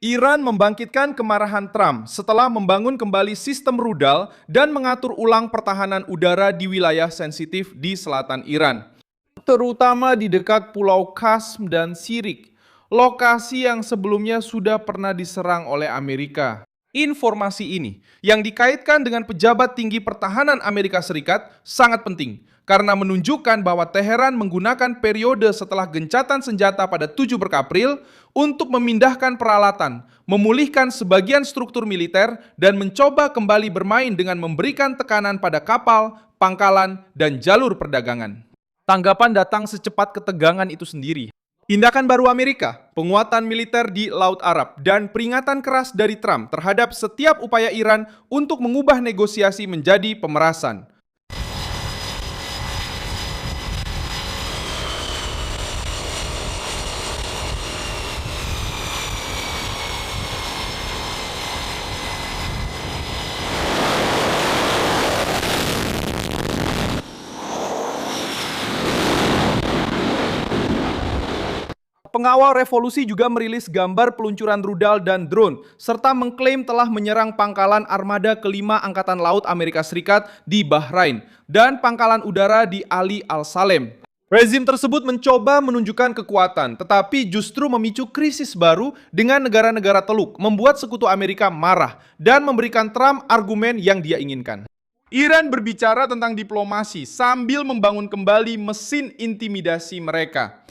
Iran membangkitkan kemarahan Trump setelah membangun kembali sistem rudal dan mengatur ulang pertahanan udara di wilayah sensitif di selatan Iran, terutama di dekat Pulau Qasm dan Sirik, lokasi yang sebelumnya sudah pernah diserang oleh Amerika. Informasi ini yang dikaitkan dengan pejabat tinggi pertahanan Amerika Serikat sangat penting karena menunjukkan bahwa Teheran menggunakan periode setelah gencatan senjata pada 7 April untuk memindahkan peralatan, memulihkan sebagian struktur militer, dan mencoba kembali bermain dengan memberikan tekanan pada kapal, pangkalan, dan jalur perdagangan. Tanggapan datang secepat ketegangan itu sendiri. Tindakan baru Amerika, penguatan militer di Laut Arab, dan peringatan keras dari Trump terhadap setiap upaya Iran untuk mengubah negosiasi menjadi pemerasan. Pengawal revolusi juga merilis gambar peluncuran rudal dan drone, serta mengklaim telah menyerang pangkalan armada kelima Angkatan Laut Amerika Serikat di Bahrain dan pangkalan udara di Ali Al-Salem. Rezim tersebut mencoba menunjukkan kekuatan, tetapi justru memicu krisis baru dengan negara-negara Teluk, membuat sekutu Amerika marah dan memberikan Trump argumen yang dia inginkan. Iran berbicara tentang diplomasi sambil membangun kembali mesin intimidasi mereka.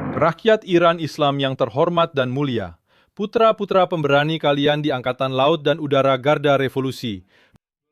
Rakyat Iran Islam yang terhormat dan mulia, putra-putra pemberani kalian di Angkatan Laut dan Udara Garda Revolusi.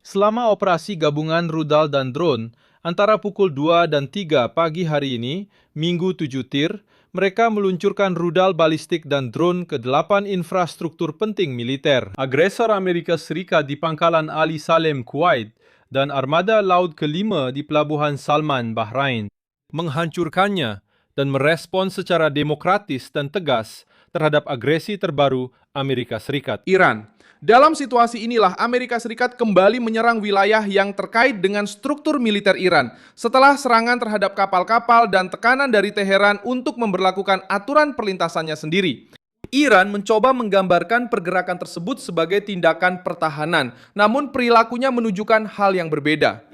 Selama operasi gabungan rudal dan drone, antara pukul 2 dan 3 pagi hari ini, Minggu 7 Tir, mereka meluncurkan rudal balistik dan drone ke 8 infrastruktur penting militer. Agresor Amerika Serikat di Pangkalan Ali Salem, Kuwait, dan Armada Laut kelima di Pelabuhan Salman, Bahrain, menghancurkannya dan merespon secara demokratis dan tegas terhadap agresi terbaru Amerika Serikat. Iran. Dalam situasi inilah Amerika Serikat kembali menyerang wilayah yang terkait dengan struktur militer Iran setelah serangan terhadap kapal-kapal dan tekanan dari Teheran untuk memberlakukan aturan perlintasannya sendiri. Iran mencoba menggambarkan pergerakan tersebut sebagai tindakan pertahanan, namun perilakunya menunjukkan hal yang berbeda.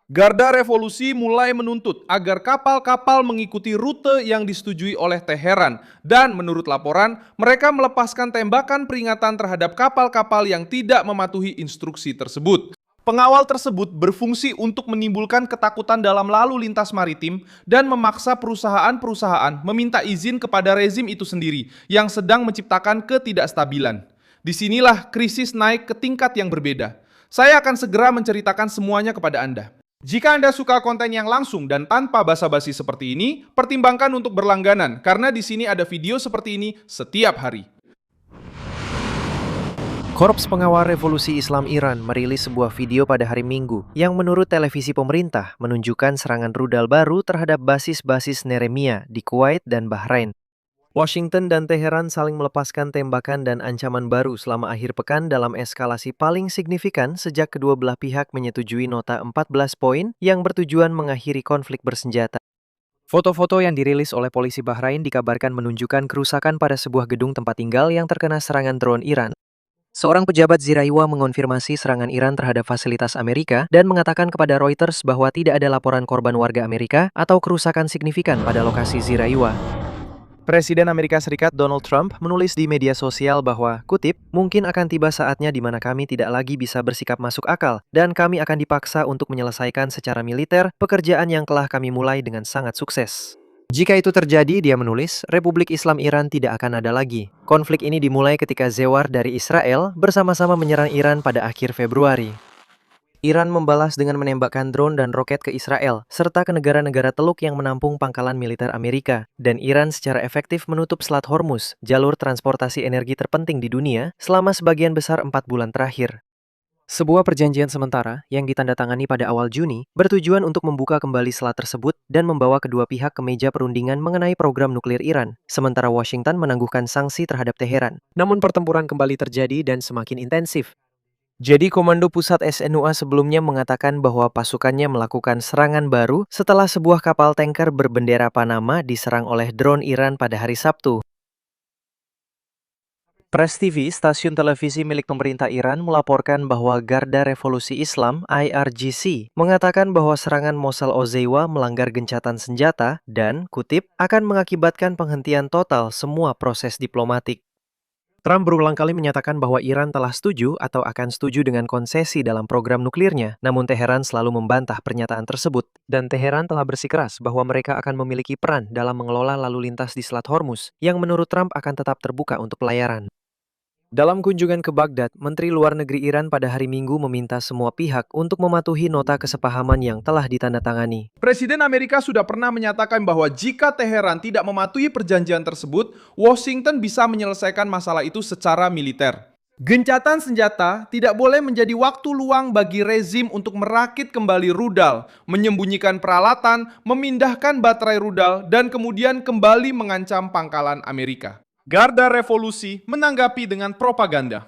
Garda Revolusi mulai menuntut agar kapal-kapal mengikuti rute yang disetujui oleh Teheran dan menurut laporan, mereka melepaskan tembakan peringatan terhadap kapal-kapal yang tidak mematuhi instruksi tersebut. Pengawal tersebut berfungsi untuk menimbulkan ketakutan dalam lalu lintas maritim dan memaksa perusahaan-perusahaan meminta izin kepada rezim itu sendiri yang sedang menciptakan ketidakstabilan. Disinilah krisis naik ke tingkat yang berbeda. Saya akan segera menceritakan semuanya kepada Anda. Jika Anda suka konten yang langsung dan tanpa basa-basi seperti ini, pertimbangkan untuk berlangganan karena di sini ada video seperti ini setiap hari. Korps Pengawal Revolusi Islam Iran merilis sebuah video pada hari Minggu yang menurut televisi pemerintah menunjukkan serangan rudal baru terhadap basis-basis Neremia di Kuwait dan Bahrain. Washington dan Teheran saling melepaskan tembakan dan ancaman baru selama akhir pekan dalam eskalasi paling signifikan sejak kedua belah pihak menyetujui nota 14 poin yang bertujuan mengakhiri konflik bersenjata. Foto-foto yang dirilis oleh polisi Bahrain dikabarkan menunjukkan kerusakan pada sebuah gedung tempat tinggal yang terkena serangan drone Iran. Seorang pejabat Ziraiwa mengonfirmasi serangan Iran terhadap fasilitas Amerika dan mengatakan kepada Reuters bahwa tidak ada laporan korban warga Amerika atau kerusakan signifikan pada lokasi Ziraiwa. Presiden Amerika Serikat Donald Trump menulis di media sosial bahwa, kutip, mungkin akan tiba saatnya di mana kami tidak lagi bisa bersikap masuk akal dan kami akan dipaksa untuk menyelesaikan secara militer pekerjaan yang telah kami mulai dengan sangat sukses. Jika itu terjadi, dia menulis, Republik Islam Iran tidak akan ada lagi. Konflik ini dimulai ketika Zewar dari Israel bersama-sama menyerang Iran pada akhir Februari. Iran membalas dengan menembakkan drone dan roket ke Israel, serta ke negara-negara Teluk yang menampung pangkalan militer Amerika. Dan Iran secara efektif menutup Selat Hormuz, jalur transportasi energi terpenting di dunia, selama sebagian besar 4 bulan terakhir. Sebuah perjanjian sementara yang ditandatangani pada awal Juni bertujuan untuk membuka kembali selat tersebut dan membawa kedua pihak ke meja perundingan mengenai program nuklir Iran, sementara Washington menangguhkan sanksi terhadap Teheran. Namun pertempuran kembali terjadi dan semakin intensif. Jadi Komando Pusat SNUA sebelumnya mengatakan bahwa pasukannya melakukan serangan baru setelah sebuah kapal tanker berbendera Panama diserang oleh drone Iran pada hari Sabtu. Press TV, stasiun televisi milik pemerintah Iran, melaporkan bahwa Garda Revolusi Islam (IRGC) mengatakan bahwa serangan Mosul Ozzeiwa melanggar gencatan senjata dan, kutip, akan mengakibatkan penghentian total semua proses diplomatik. Trump berulang kali menyatakan bahwa Iran telah setuju atau akan setuju dengan konsesi dalam program nuklirnya, namun Teheran selalu membantah pernyataan tersebut. Dan Teheran telah bersikeras bahwa mereka akan memiliki peran dalam mengelola lalu lintas di Selat Hormuz, yang menurut Trump akan tetap terbuka untuk pelayaran. Dalam kunjungan ke Baghdad, Menteri Luar Negeri Iran pada hari Minggu meminta semua pihak untuk mematuhi nota kesepahaman yang telah ditandatangani. Presiden Amerika sudah pernah menyatakan bahwa jika Teheran tidak mematuhi perjanjian tersebut, Washington bisa menyelesaikan masalah itu secara militer. Gencatan senjata tidak boleh menjadi waktu luang bagi rezim untuk merakit kembali rudal, menyembunyikan peralatan, memindahkan baterai rudal, dan kemudian kembali mengancam pangkalan Amerika. Garda Revolusi menanggapi dengan propaganda.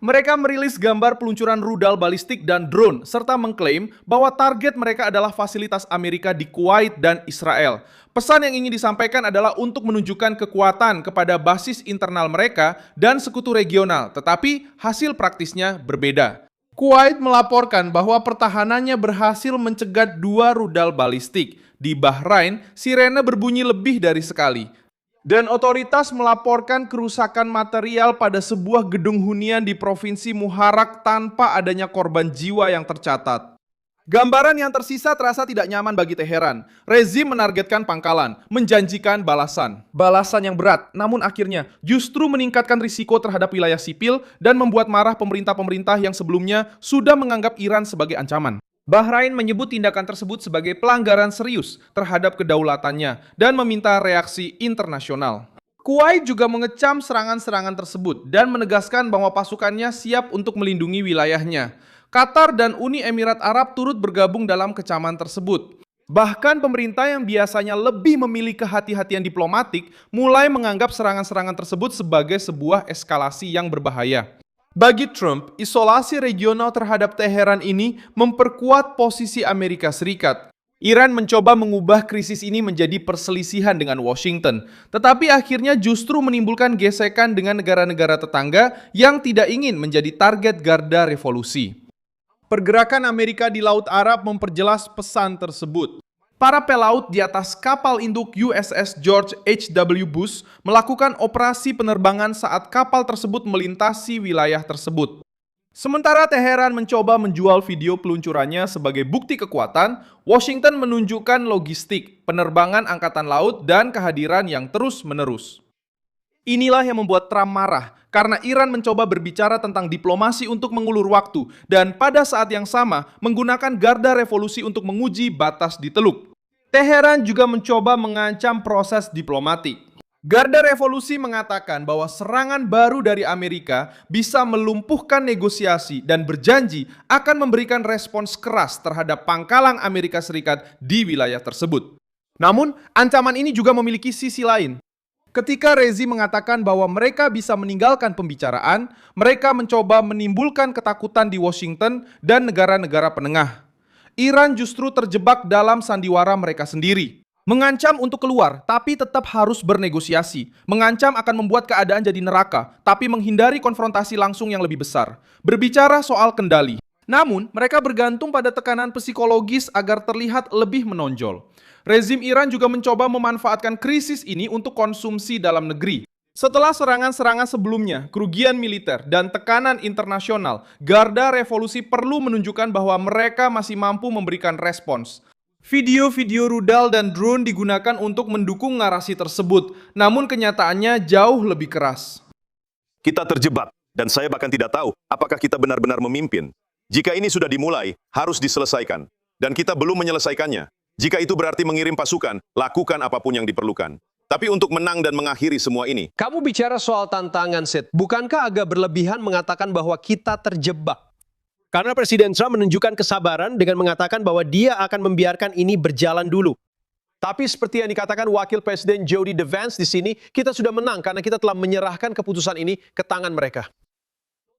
Mereka merilis gambar peluncuran rudal balistik dan drone, serta mengklaim bahwa target mereka adalah fasilitas Amerika di Kuwait dan Israel. Pesan yang ingin disampaikan adalah untuk menunjukkan kekuatan kepada basis internal mereka dan sekutu regional, tetapi hasil praktisnya berbeda. Kuwait melaporkan bahwa pertahanannya berhasil mencegat 2 rudal balistik. Di Bahrain, sirene berbunyi lebih dari sekali. Dan otoritas melaporkan kerusakan material pada sebuah gedung hunian di Provinsi Muharraq tanpa adanya korban jiwa yang tercatat. Gambaran yang tersisa terasa tidak nyaman bagi Teheran. Rezim menargetkan pangkalan, menjanjikan balasan. Balasan yang berat, namun akhirnya justru meningkatkan risiko terhadap wilayah sipil dan membuat marah pemerintah-pemerintah yang sebelumnya sudah menganggap Iran sebagai ancaman. Bahrain menyebut tindakan tersebut sebagai pelanggaran serius terhadap kedaulatannya dan meminta reaksi internasional. Kuwait juga mengecam serangan-serangan tersebut dan menegaskan bahwa pasukannya siap untuk melindungi wilayahnya. Qatar dan Uni Emirat Arab turut bergabung dalam kecaman tersebut. Bahkan pemerintah yang biasanya lebih memilih kehati-hatian diplomatik mulai menganggap serangan-serangan tersebut sebagai sebuah eskalasi yang berbahaya. Bagi Trump, isolasi regional terhadap Teheran ini memperkuat posisi Amerika Serikat. Iran mencoba mengubah krisis ini menjadi perselisihan dengan Washington, tetapi akhirnya justru menimbulkan gesekan dengan negara-negara tetangga yang tidak ingin menjadi target Garda Revolusi. Pergerakan Amerika di Laut Arab memperjelas pesan tersebut. Para pelaut di atas kapal induk USS George H.W. Bush melakukan operasi penerbangan saat kapal tersebut melintasi wilayah tersebut. Sementara Teheran mencoba menjual video peluncurannya sebagai bukti kekuatan, Washington menunjukkan logistik, penerbangan angkatan laut, dan kehadiran yang terus-menerus. Inilah yang membuat Trump marah, karena Iran mencoba berbicara tentang diplomasi untuk mengulur waktu, dan pada saat yang sama menggunakan Garda Revolusi untuk menguji batas di Teluk. Teheran juga mencoba mengancam proses diplomatik. Garda Revolusi mengatakan bahwa serangan baru dari Amerika bisa melumpuhkan negosiasi dan berjanji akan memberikan respons keras terhadap pangkalan Amerika Serikat di wilayah tersebut. Namun, ancaman ini juga memiliki sisi lain. Ketika rezim mengatakan bahwa mereka bisa meninggalkan pembicaraan, mereka mencoba menimbulkan ketakutan di Washington dan negara-negara penengah. Iran justru terjebak dalam sandiwara mereka sendiri. Mengancam untuk keluar, tapi tetap harus bernegosiasi. Mengancam akan membuat keadaan jadi neraka, tapi menghindari konfrontasi langsung yang lebih besar. Berbicara soal kendali. Namun, mereka bergantung pada tekanan psikologis agar terlihat lebih menonjol. Rezim Iran juga mencoba memanfaatkan krisis ini untuk konsumsi dalam negeri. Setelah serangan-serangan sebelumnya, kerugian militer, dan tekanan internasional, Garda Revolusi perlu menunjukkan bahwa mereka masih mampu memberikan respons. Video-video rudal dan drone digunakan untuk mendukung narasi tersebut, namun kenyataannya jauh lebih keras. Kita terjebak, dan saya bahkan tidak tahu apakah kita benar-benar memimpin. Jika ini sudah dimulai, harus diselesaikan. Dan kita belum menyelesaikannya. Jika itu berarti mengirim pasukan, lakukan apapun yang diperlukan. Tapi untuk menang dan mengakhiri semua ini. Kamu bicara soal tantangan, Sid. Bukankah agak berlebihan mengatakan bahwa kita terjebak? Karena Presiden Trump menunjukkan kesabaran dengan mengatakan bahwa dia akan membiarkan ini berjalan dulu. Tapi seperti yang dikatakan Wakil Presiden Jody Vance di sini, kita sudah menang karena kita telah menyerahkan keputusan ini ke tangan mereka.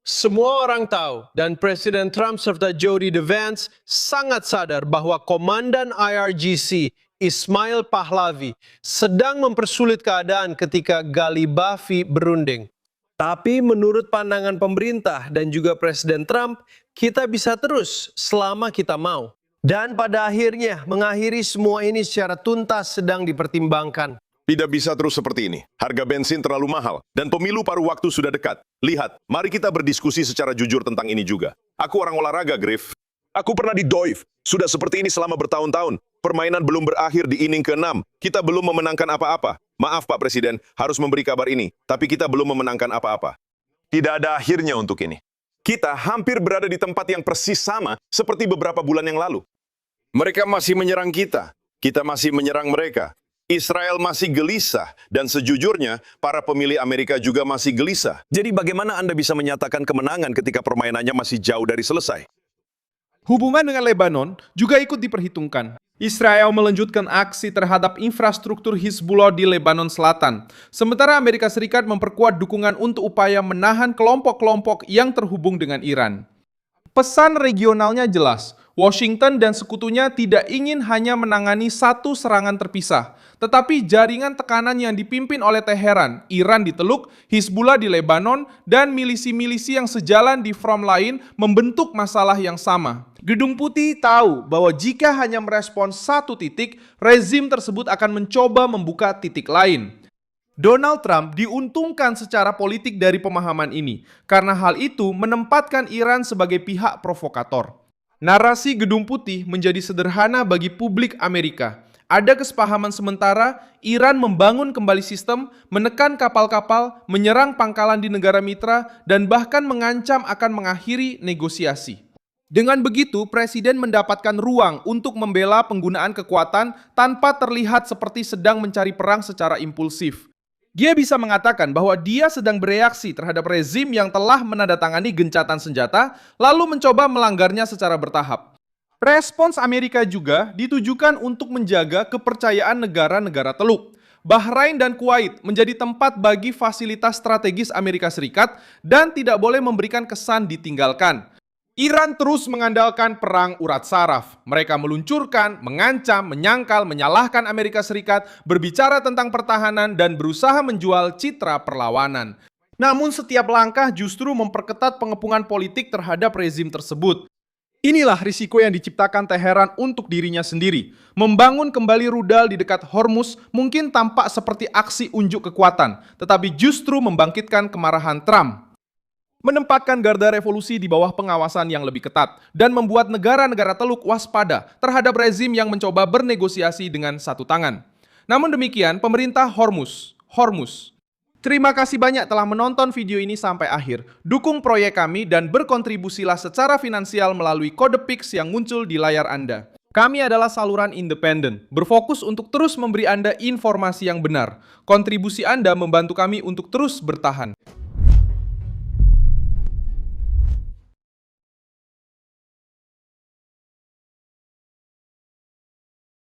Semua orang tahu, dan Presiden Trump serta Jody Vance sangat sadar bahwa Komandan IRGC Ismail Pahlavi sedang mempersulit keadaan ketika Galibafi berunding. Tapi menurut pandangan pemerintah dan juga Presiden Trump, kita bisa terus selama kita mau. Dan pada akhirnya, mengakhiri semua ini secara tuntas sedang dipertimbangkan. Tidak bisa terus seperti ini. Harga bensin terlalu mahal, dan pemilu paruh waktu sudah dekat. Lihat, mari kita berdiskusi secara jujur tentang ini juga. Aku orang olahraga, Griff. Aku pernah di Doif. Sudah seperti ini selama bertahun-tahun. Permainan belum berakhir di inning ke-6. Kita belum memenangkan apa-apa. Maaf Pak Presiden, harus memberi kabar ini. Tapi kita belum memenangkan apa-apa. Tidak ada akhirnya untuk ini. Kita hampir berada di tempat yang persis sama seperti beberapa bulan yang lalu. Mereka masih menyerang kita. Kita masih menyerang mereka. Israel masih gelisah, dan sejujurnya, para pemilih Amerika juga masih gelisah. Jadi bagaimana Anda bisa menyatakan kemenangan ketika permainannya masih jauh dari selesai? Hubungan dengan Lebanon juga ikut diperhitungkan. Israel melanjutkan aksi terhadap infrastruktur Hizbullah di Lebanon Selatan, sementara Amerika Serikat memperkuat dukungan untuk upaya menahan kelompok-kelompok yang terhubung dengan Iran. Pesan regionalnya jelas, Washington dan sekutunya tidak ingin hanya menangani satu serangan terpisah, tetapi jaringan tekanan yang dipimpin oleh Teheran, Iran di Teluk, Hizbullah di Lebanon, dan milisi-milisi yang sejalan di front lain membentuk masalah yang sama. Gedung Putih tahu bahwa jika hanya merespons satu titik, rezim tersebut akan mencoba membuka titik lain. Donald Trump diuntungkan secara politik dari pemahaman ini, karena hal itu menempatkan Iran sebagai pihak provokator. Narasi Gedung Putih menjadi sederhana bagi publik Amerika. Ada kesepahaman sementara, Iran membangun kembali sistem, menekan kapal-kapal, menyerang pangkalan di negara mitra, dan bahkan mengancam akan mengakhiri negosiasi. Dengan begitu, Presiden mendapatkan ruang untuk membela penggunaan kekuatan tanpa terlihat seperti sedang mencari perang secara impulsif. Dia bisa mengatakan bahwa dia sedang bereaksi terhadap rezim yang telah menandatangani gencatan senjata, lalu mencoba melanggarnya secara bertahap. Respons Amerika juga ditujukan untuk menjaga kepercayaan negara-negara Teluk. Bahrain dan Kuwait menjadi tempat bagi fasilitas strategis Amerika Serikat dan tidak boleh memberikan kesan ditinggalkan. Iran terus mengandalkan perang urat saraf. Mereka meluncurkan, mengancam, menyangkal, menyalahkan Amerika Serikat, berbicara tentang pertahanan, dan berusaha menjual citra perlawanan. Namun setiap langkah justru memperketat pengepungan politik terhadap rezim tersebut. Inilah risiko yang diciptakan Teheran untuk dirinya sendiri. Membangun kembali rudal di dekat Hormuz mungkin tampak seperti aksi unjuk kekuatan, tetapi justru membangkitkan kemarahan Trump. Menempatkan garda revolusi di bawah pengawasan yang lebih ketat, dan membuat negara-negara Teluk waspada terhadap rezim yang mencoba bernegosiasi dengan satu tangan. Namun demikian, pemerintah Hormuz. Terima kasih banyak telah menonton video ini sampai akhir. Dukung proyek kami dan berkontribusilah secara finansial melalui kode Pix yang muncul di layar Anda. Kami adalah saluran independen, berfokus untuk terus memberi Anda informasi yang benar. Kontribusi Anda membantu kami untuk terus bertahan.